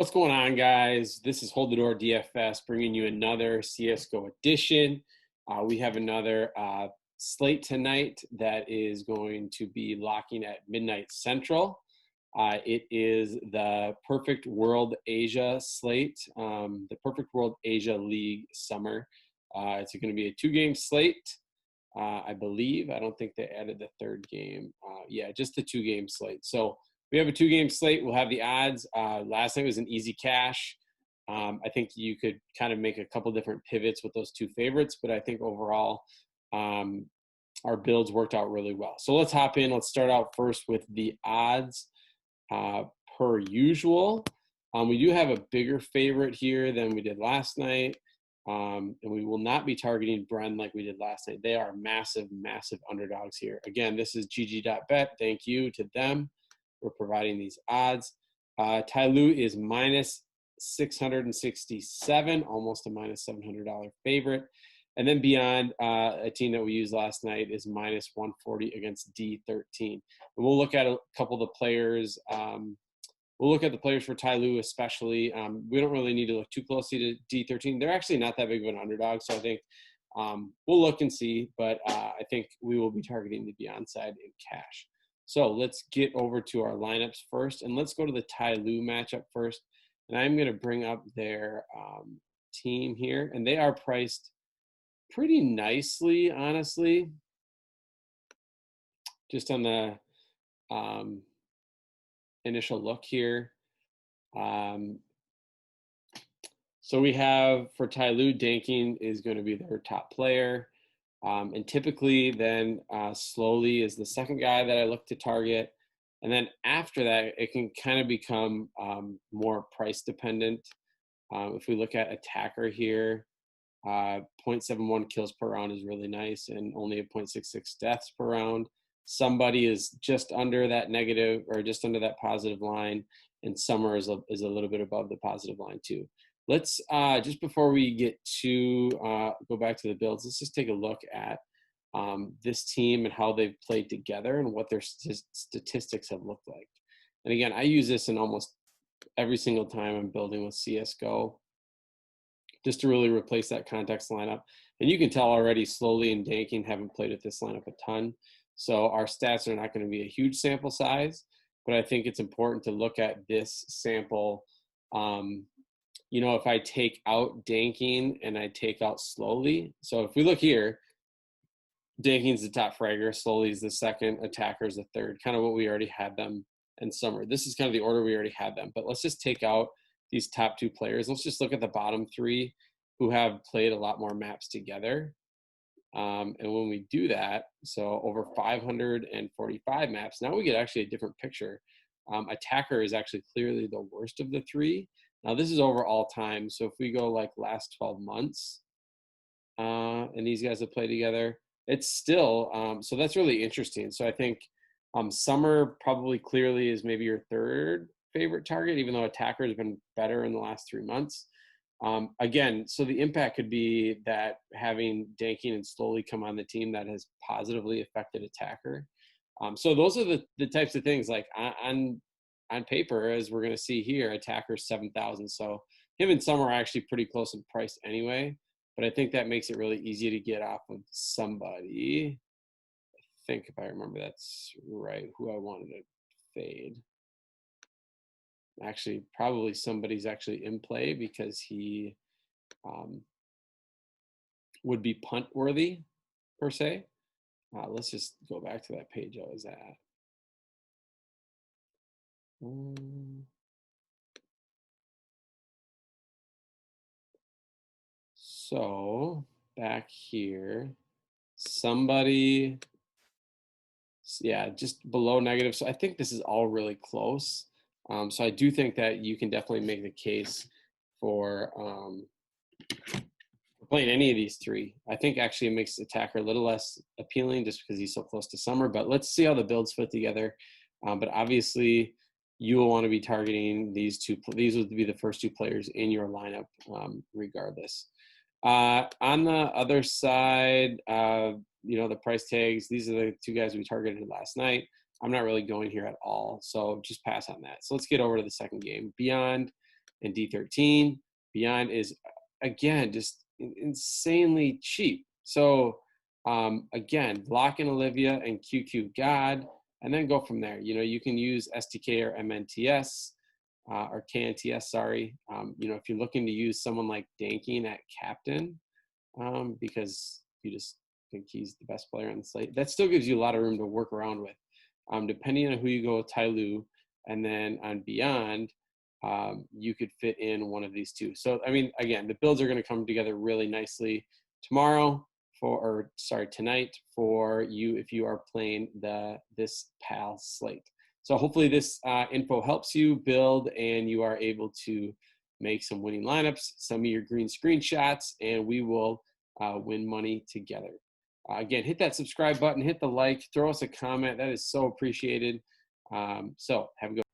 What's going on, guys? This is Hold the Door DFS bringing you another CSGO edition. We have another slate tonight that is going to be locking at midnight Central. It is the Perfect World Asia slate, the Perfect World Asia League Summer. It's going to be a two-game slate, I believe. I don't think they added the third game. Yeah, just the two-game slate. So we have a two-game slate. We'll have the odds. Last night was an easy cash. I think you could kind of make a couple different pivots with those two favorites, but I think overall our builds worked out really well. So let's hop in. Let's start out first with the odds per usual. We do have a bigger favorite here than we did last night, and we will not be targeting Bren like we did last night. They are massive, massive underdogs here. Again, this is gg.bet. Thank you to them for providing these odds. Tai Lu is minus 667, almost a minus $700 favorite. And then Beyond, a team that we used last night, is minus 140 against D13. And we'll look at a couple of the players. We'll look at the players for Tai Lu especially. We don't really need to look too closely to D13. They're actually not that big of an underdog, so I think we'll look and see. But I think we will be targeting the Beyond side in cash. So let's get over to our lineups first, and let's go to the Tai Lu matchup first. And I'm going to bring up their team here, and they are priced pretty nicely, honestly, just on the initial look here. So we have for Tai Lu, Danking is going to be their top player. And typically then Slowly is the second guy that I look to target. And then after that, it can kind of become more price dependent. If we look at Attacker here, 0.71 kills per round is really nice and only a 0.66 deaths per round. Somebody is just under that negative or just under that positive line, and Summer is a little bit above the positive line too. Let's, just before we get to go back to the builds, let's just take a look at this team and how they've played together and what their statistics have looked like. And again, I use this in almost every single time I'm building with CSGO, just to really replace that context lineup. And you can tell already Slowly and Danking haven't played with this lineup a ton. So our stats are not going to be a huge sample size, but I think it's important to look at this sample. You know, if I take out Danking and I take out Slowly, so if we look here, Danking's the top fragger, Slowly's the second, Attacker's the third, kind of what we already had them in Summer. This is kind of the order we already had them, but let's just take out these top two players. Let's just look at the bottom three who have played a lot more maps together. And when we do that, so over 545 maps, now we get actually a different picture. Attacker is actually clearly the worst of the three. Now this is over all time. So if we go like last 12 months, and these guys have played together, it's still, so that's really interesting. So I think Summer probably clearly is maybe your third favorite target, even though Attacker has been better in the last 3 months. Again, so the impact could be that having Danking and Slowly come on the team that has positively affected Attacker. So those are the types of things, like on paper, as we're going to see here, Attacker's 7,000. So him and Summer are actually pretty close in price anyway, but I think that makes it really easy to get off of somebody. I think if I remember that's right, who I wanted to fade. Actually, probably somebody's actually in play because he would be punt worthy per se. Let's just go back to that page I was at. So back here, somebody, yeah, just below negative. So I think this is all really close. So I do think that you can definitely make the case for playing any of these three. I think actually it makes Attacker a little less appealing just because he's so close to Summer, but let's see how the builds fit together. But obviously you will want to be targeting these two. These would be the first two players in your lineup regardless. On the other side, you know, the price tags, these are the two guys we targeted last night. I'm not really going here at all, so just pass on that. So let's get over to the second game. Beyond and D13. Beyond is, again, just insanely cheap. So again, lock in Olivia and QQ God, and then go from there. You can use STK or MNTS or KNTS, sorry. If you're looking to use someone like Danking at captain, because you just think he's the best player on the slate, that still gives you a lot of room to work around with. Depending on who you go with, Ty Lue, and then on Beyond, you could fit in one of these two. So, again, the builds are going to come together really nicely tonight for you if you are playing this PAL slate. So hopefully this info helps you build and you are able to make some winning lineups, some of your green screenshots, and we will win money together. Again, hit that subscribe button, hit the like, throw us a comment. That is so appreciated. So have a good